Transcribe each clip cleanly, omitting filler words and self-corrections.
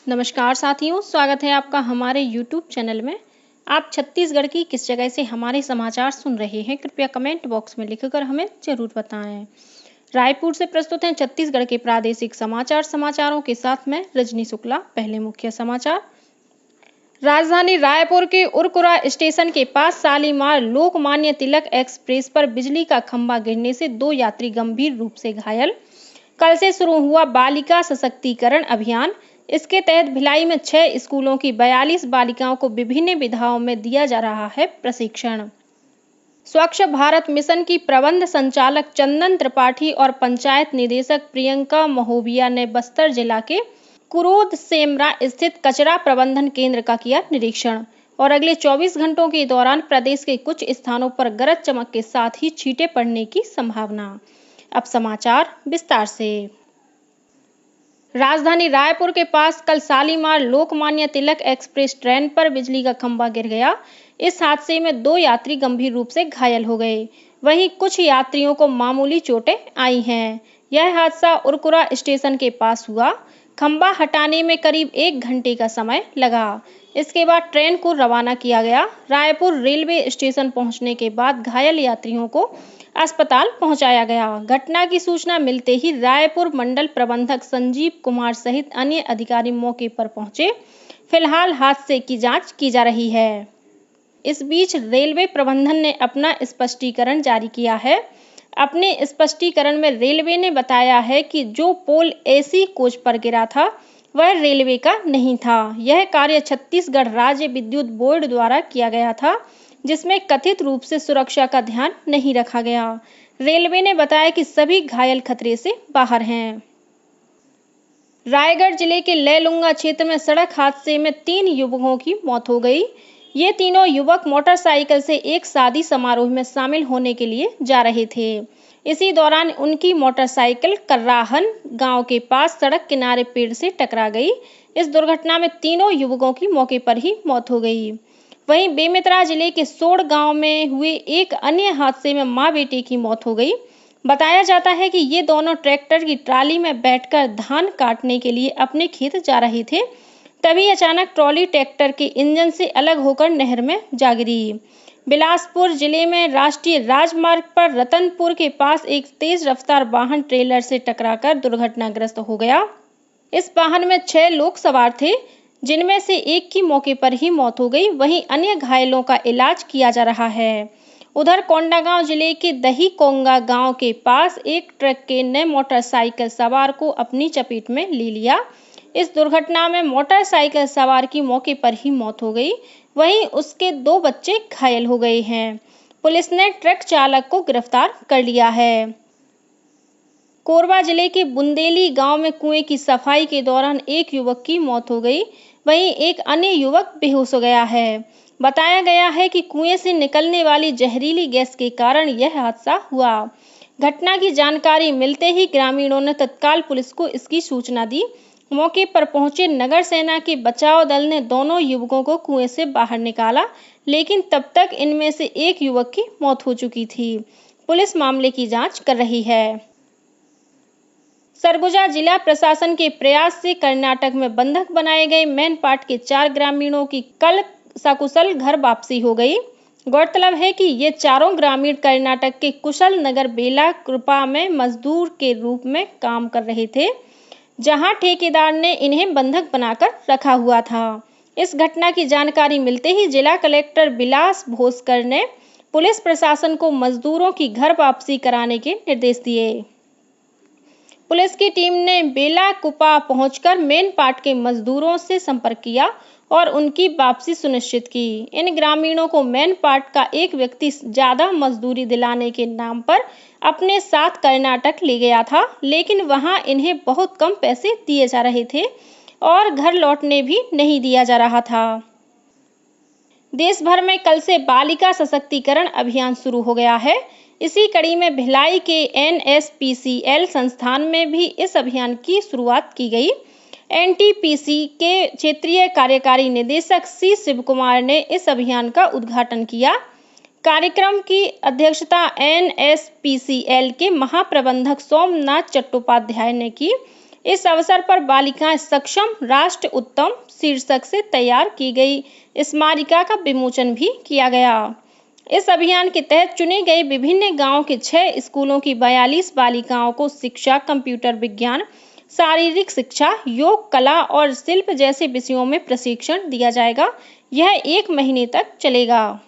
नमस्कार साथियों, स्वागत है आपका हमारे YouTube चैनल में। आप छत्तीसगढ़ की किस जगह से हमारे समाचार सुन रहे हैं, कृपया कमेंट बॉक्स में लिखकर हमें जरूर बताएं। रायपुर से प्रस्तुत हैं छत्तीसगढ़ के प्रादेशिक समाचारों के साथ मैं रजनी शुक्ला। पहले मुख्य समाचार। राजधानी रायपुर के उरकुरा स्टेशन के पास शालीमार लोकमान्य तिलक एक्सप्रेस पर बिजली का खंभा गिरने से 2 यात्री गंभीर रूप से घायल। कल से शुरू हुआ बालिका सशक्तिकरण अभियान। इसके तहत भिलाई में 6 स्कूलों की 42 बालिकाओं को विभिन्न विधाओं में दिया जा रहा है प्रशिक्षण। स्वच्छ भारत मिशन की प्रबंध संचालक चंदन त्रिपाठी और पंचायत निदेशक प्रियंका महोबिया ने बस्तर जिला के कुरूद सेमरा स्थित कचरा प्रबंधन केंद्र का किया निरीक्षण और अगले 24 घंटों के दौरान प्रदेश के कुछ स्थानों पर गरज चमक के साथ ही छींटे पड़ने की संभावना। अब समाचार विस्तार से। राजधानी रायपुर के पास कल शालीमार लोकमान्य तिलक एक्सप्रेस ट्रेन पर बिजली का खंभा गिर गया। इस हादसे में 2 यात्री गंभीर रूप से घायल हो गए, वहीं कुछ यात्रियों को मामूली चोटें आई हैं। यह हादसा उरकुरा स्टेशन के पास हुआ। खंभा हटाने में करीब 1 घंटे का समय लगा। इसके बाद ट्रेन को रवाना किया गया। रायपुर रेलवे स्टेशन पहुंचने के बाद घायल यात्रियों को अस्पताल पहुंचाया गया। घटना की सूचना मिलते ही रायपुर मंडल प्रबंधक संजीव कुमार सहित अन्य अधिकारी मौके पर पहुंचे। फिलहाल हादसे की जांच की जा रही है। इस बीच रेलवे प्रबंधन ने अपना स्पष्टीकरण जारी किया है। अपने स्पष्टीकरण में रेलवे ने बताया है कि जो पोल एसी कोच पर गिरा था वह रेलवे का नहीं था। यह कार्य छत्तीसगढ़ राज्य विद्युत बोर्ड द्वारा किया गया था, जिसमें कथित रूप से सुरक्षा का ध्यान नहीं रखा गया। रेलवे ने बताया कि सभी घायल खतरे से बाहर हैं। रायगढ़ जिले के लेलुंगा क्षेत्र में सड़क हादसे में 3 युवकों की मौत हो गई। ये तीनों युवक मोटरसाइकिल से एक शादी समारोह में शामिल होने के लिए जा रहे थे। इसी दौरान उनकी मोटरसाइकिल कर्राहन गांव के पास सड़क किनारे पेड़ से टकरा गई। इस दुर्घटना में तीनों युवकों की मौके पर ही मौत हो गई। वहीं बेमेतरा जिले के सोड़ गांव में हुए एक अन्य हादसे में मां बेटे की मौत हो गई। बताया जाता है कि ये दोनों ट्रैक्टर की ट्राली में बैठकर धान काटने के लिए अपने खेत जा रहे थे। तभी अचानक ट्रॉली ट्रैक्टर के इंजन से अलग होकर नहर में जा गिरी। बिलासपुर जिले में राष्ट्रीय राजमार्ग पर रतनपुर के पास एक तेज रफ्तार वाहन ट्रेलर से टकराकर दुर्घटनाग्रस्त हो गया। इस वाहन में 6 लोग सवार थे, जिनमें से एक की मौके पर ही मौत हो गई। वहीं अन्य घायलों का इलाज किया जा रहा है। उधर कोंडागांव जिले के दही कोंगा गांव के पास एक ट्रक ने मोटरसाइकिल सवार को अपनी चपेट में ले लिया। इस दुर्घटना में मोटरसाइकिल सवार की मौके पर ही मौत हो गई, वहीं उसके 2 बच्चे घायल हो गए हैं। पुलिस ने ट्रक चालक को गिरफ्तार कर लिया है। कोरबा जिले के बुंदेली गांव में कुएं की सफाई के दौरान एक युवक की मौत हो गई, वहीं एक अन्य युवक बेहोश हो गया है। बताया गया है कि कुएं से निकलने वाली जहरीली गैस के कारण यह हादसा हुआ। घटना की जानकारी मिलते ही ग्रामीणों ने तत्काल पुलिस को इसकी सूचना दी। मौके पर पहुंचे नगर सेना के बचाव दल ने दोनों युवकों को कुएं से बाहर निकाला, लेकिन तब तक इनमें से एक युवक की मौत हो चुकी थी। पुलिस मामले की जांच कर रही है। सरगुजा जिला प्रशासन के प्रयास से कर्नाटक में बंधक बनाए गए मैनपाट के 4 ग्रामीणों की कल सकुशल घर वापसी हो गई। गौरतलब है कि ये चारों ग्रामीण कर्नाटक के कुशल नगर बेला कृपा में मजदूर के रूप में काम कर रहे थे, जहां ठेकेदार ने इन्हें बंधक बनाकर रखा हुआ था। इस घटना की जानकारी मिलते ही जिला कलेक्टर विलास भोसकर ने पुलिस प्रशासन को मजदूरों की घर वापसी कराने के निर्देश दिए। पुलिस की टीम ने बेला कुपा पहुंचकर मैनपाट के मजदूरों से संपर्क किया और उनकी वापसी सुनिश्चित की। इन ग्रामीणों को मैनपाट का एक व्यक्ति ज्यादा मजदूरी दिलाने के नाम पर अपने साथ कर्नाटक ले गया था, लेकिन वहां इन्हें बहुत कम पैसे दिए जा रहे थे और घर लौटने भी नहीं दिया जा रहा था। देश भर में कल से बालिका सशक्तिकरण अभियान शुरू हो गया है। इसी कड़ी में भिलाई के NSPCL संस्थान में भी इस अभियान की शुरुआत की गई। NTPC के क्षेत्रीय कार्यकारी निदेशक C शिवकुमार ने इस अभियान का उद्घाटन किया। कार्यक्रम की अध्यक्षता NSPCL के महाप्रबंधक सोमनाथ चट्टोपाध्याय ने की। इस अवसर पर बालिकाएं सक्षम राष्ट्र उत्तम शीर्षक से तैयार की गई स्मारिका का विमोचन भी किया गया। इस अभियान के तहत चुने गए विभिन्न गांवों के 6 स्कूलों की 42 बालिकाओं को शिक्षा, कंप्यूटर विज्ञान, शारीरिक शिक्षा, योग, कला और शिल्प जैसे विषयों में प्रशिक्षण दिया जाएगा। यह 1 महीने तक चलेगा।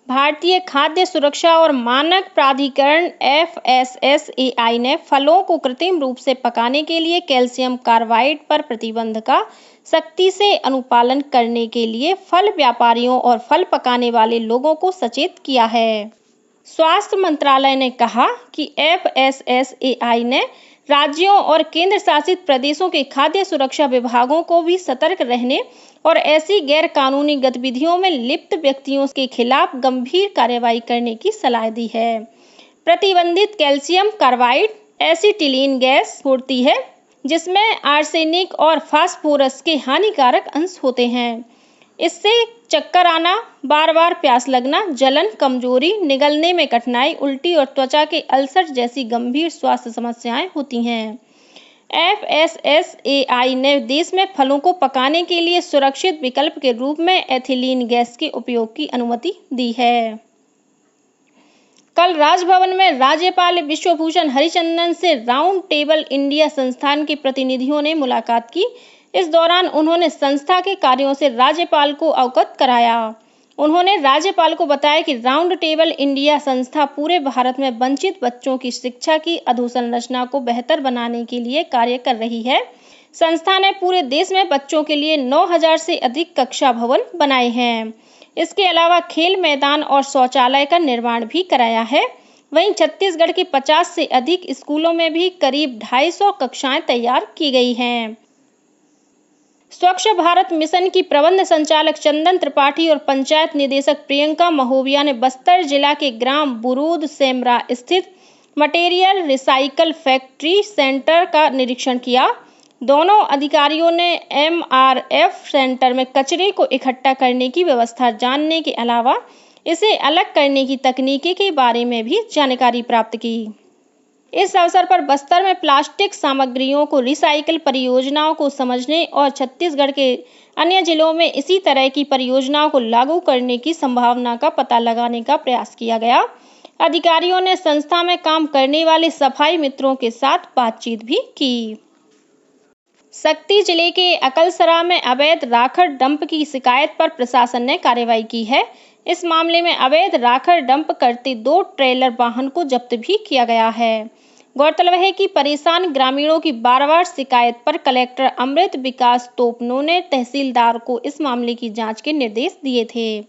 भारतीय खाद्य सुरक्षा और मानक प्राधिकरण FSSAI ने फलों को कृत्रिम रूप से पकाने के लिए कैल्शियम कार्बाइड पर प्रतिबंध का सख्ती से अनुपालन करने के लिए फल व्यापारियों और फल पकाने वाले लोगों को सचेत किया है। स्वास्थ्य मंत्रालय ने कहा कि FSSAI ने राज्यों और केंद्र शासित प्रदेशों के खाद्य सुरक्षा विभागों को भी सतर्क रहने और ऐसी गैर कानूनी गतिविधियों में लिप्त व्यक्तियों के खिलाफ गंभीर कार्रवाई करने की सलाह दी है। प्रतिबंधित कैल्शियम कार्बाइड एसिटिलीन गैस छोड़ती है, जिसमें आर्सेनिक और फास्फोरस के हानिकारक अंश होते हैं। इससे चक्कर आना, बार-बार प्यास लगना, जलन, कमजोरी, निगलने में कठिनाई, उल्टी और त्वचा के अल्सर जैसी गंभीर स्वास्थ्य समस्याएं होती हैं। FSSAI ने देश में फलों को पकाने के लिए सुरक्षित विकल्प के रूप में एथिलीन गैस के उपयोग की अनुमति दी है। कल राजभवन में राज्यपाल विश्वभूषण हरिचंदन से राउंड टेबल इंडिया संस्थान के प्रतिनिधियों ने मुलाकात की। इस दौरान उन्होंने संस्था के कार्यों से राज्यपाल को अवगत कराया। उन्होंने राज्यपाल को बताया कि राउंड टेबल इंडिया संस्था पूरे भारत में वंचित बच्चों की शिक्षा की अधोसंरचना को बेहतर बनाने के लिए कार्य कर रही है। संस्था ने पूरे देश में बच्चों के लिए 9000 से अधिक कक्षा भवन बनाए हैं। इसके अलावा खेल मैदान और शौचालय का निर्माण भी कराया है। वहीं छत्तीसगढ़ के 50 से अधिक स्कूलों में भी करीब 250 कक्षाएं तैयार की गई हैं। स्वच्छ भारत मिशन की प्रबंध संचालक चंदन त्रिपाठी और पंचायत निदेशक प्रियंका महोबिया ने बस्तर जिला के ग्राम बुरूद सेमरा स्थित मटेरियल रिसाइकल फैक्ट्री सेंटर का निरीक्षण किया। दोनों अधिकारियों ने MRF सेंटर में कचरे को इकट्ठा करने की व्यवस्था जानने के अलावा इसे अलग करने की तकनीकी के बारे में भी जानकारी प्राप्त की। इस अवसर पर बस्तर में प्लास्टिक सामग्रियों को रिसाइकल परियोजनाओं को समझने और छत्तीसगढ़ के अन्य जिलों में इसी तरह की परियोजनाओं को लागू करने की संभावना का पता लगाने का प्रयास किया गया। अधिकारियों ने संस्था में काम करने वाले सफाई मित्रों के साथ बातचीत भी की। शक्ति जिले के अकलसरा में अवैध राखड़ डंप की शिकायत पर प्रशासन ने कार्रवाई की है। इस मामले में अवैध राखड़ डंप करते 2 ट्रेलर वाहन को जब्त भी किया गया है। गौरतलब है कि परेशान ग्रामीणों की बार-बार शिकायत पर कलेक्टर अमृत विकास तोपनो ने तहसीलदार को इस मामले की जांच के निर्देश दिए थे।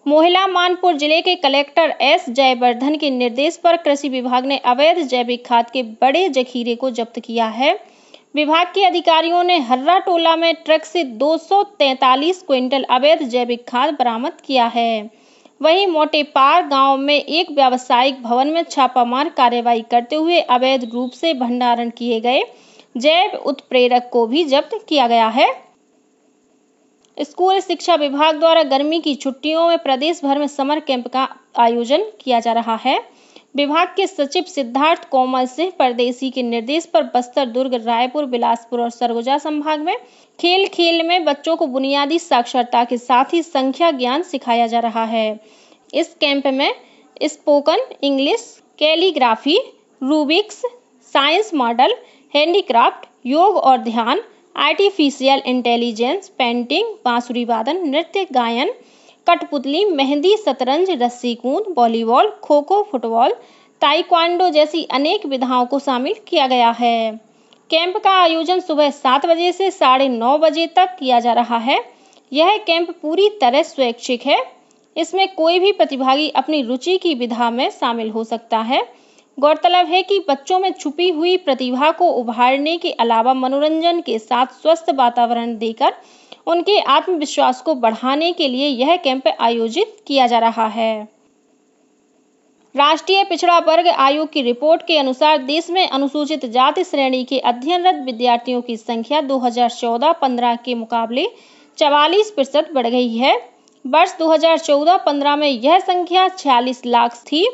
मोहिला मानपुर जिले के कलेक्टर S जयवर्धन के निर्देश पर कृषि विभाग ने अवैध जैविक खाद के बड़े जखीरे को जब्त किया है। विभाग के अधिकारियों ने हर्रा टोला में ट्रक से 243 क्विंटल अवैध जैविक खाद बरामद किया है। वहीं मोटेपार गांव में एक व्यावसायिक भवन में छापामार कार्रवाई करते हुए अवैध रूप से भंडारण किए गए जैव उत्प्रेरक को भी जब्त किया गया है। स्कूल शिक्षा विभाग द्वारा गर्मी की छुट्टियों में प्रदेश भर में समर कैंप का आयोजन किया जा रहा है। विभाग के सचिव सिद्धार्थ कोमल सिंह परदेसी के निर्देश पर बस्तर, दुर्ग, रायपुर, बिलासपुर और सरगुजा संभाग में खेल में बच्चों को बुनियादी साक्षरता के साथ ही संख्या ज्ञान सिखाया जा रहा है। इस कैंप में spoken English, calligraphy, Rubik's, science model, handicraft, योग और ध्यान, आर्टिफिशियल इंटेलिजेंस, पेंटिंग, बांसुरी वादन, नृत्य, गायन, कठपुतली, मेहंदी, शतरंज, रस्सी कूद, वॉलीबॉल, खो-खो, फुटबॉल, ताइक्वांडो जैसी अनेक विधाओं को शामिल किया गया है। कैंप का आयोजन सुबह 7 बजे से 9:30 बजे तक किया जा रहा है। यह कैंप पूरी तरह स्वैच्छिक है। इसमें कोई भी प्रतिभागी अपनी रुचि की विधा में शामिल हो सकता है। गौरतलब है कि बच्चों में छुपी हुई प्रतिभा को उभारने के अलावा मनोरंजन के साथ स्वस्थ वातावरण देकर उनके आत्मविश्वास को बढ़ाने के लिए यह कैंप आयोजित किया जा रहा है। राष्ट्रीय पिछड़ा वर्ग आयोग की रिपोर्ट के अनुसार देश में अनुसूचित जाति श्रेणी के अध्ययनरत विद्यार्थियों की संख्या 2014-15 के मुकाबले 44% बढ़ गई है। वर्ष 2014-15 में यह संख्या 46 लाख थी,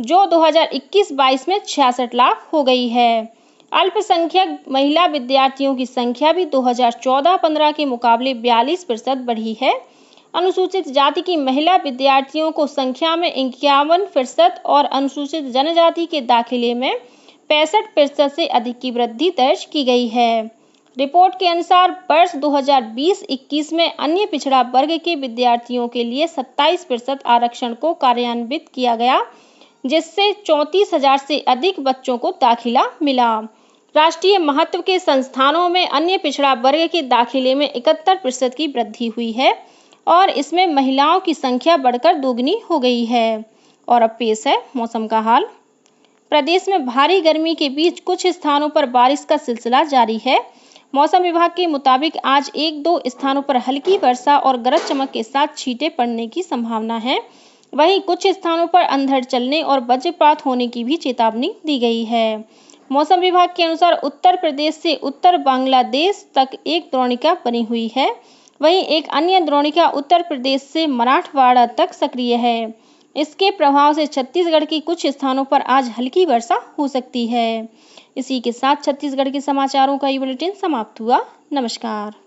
जो 2021-22 में 66 लाख हो गई है। अल्पसंख्यक महिला विद्यार्थियों की संख्या भी 2014-15 के मुकाबले 42% बढ़ी है। अनुसूचित जाति की महिला विद्यार्थियों को संख्या में 51% और अनुसूचित जनजाति के दाखिले में 65% से अधिक की वृद्धि दर्ज की गई है। रिपोर्ट के अनुसार वर्ष 2020-21 में अन्य पिछड़ा वर्ग के विद्यार्थियों के लिए 27% आरक्षण को कार्यान्वित किया गया, जिससे 34,000 से अधिक बच्चों को दाखिला मिला। राष्ट्रीय महत्व के संस्थानों में अन्य पिछड़ा वर्ग के दाखिले में 71% की वृद्धि हुई है और इसमें महिलाओं की संख्या बढ़कर दोगुनी हो गई है। और अब पेश है मौसम का हाल। प्रदेश में भारी गर्मी के बीच कुछ स्थानों पर बारिश का सिलसिला जारी है। मौसम विभाग के मुताबिक आज 1-2 स्थानों पर हल्की वर्षा और गरज चमक के साथ छींटे पड़ने की संभावना है। वहीं कुछ स्थानों पर अंधड़ चलने और वज्रपात होने की भी चेतावनी दी गई है। मौसम विभाग के अनुसार उत्तर प्रदेश से उत्तर बांग्लादेश तक एक द्रोणिका बनी हुई है। वहीं एक अन्य द्रोणिका उत्तर प्रदेश से मराठवाड़ा तक सक्रिय है। इसके प्रभाव से छत्तीसगढ़ के कुछ स्थानों पर आज हल्की वर्षा हो सकती है। इसी के साथ छत्तीसगढ़ के समाचारों का ये बुलेटिन समाप्त हुआ। नमस्कार।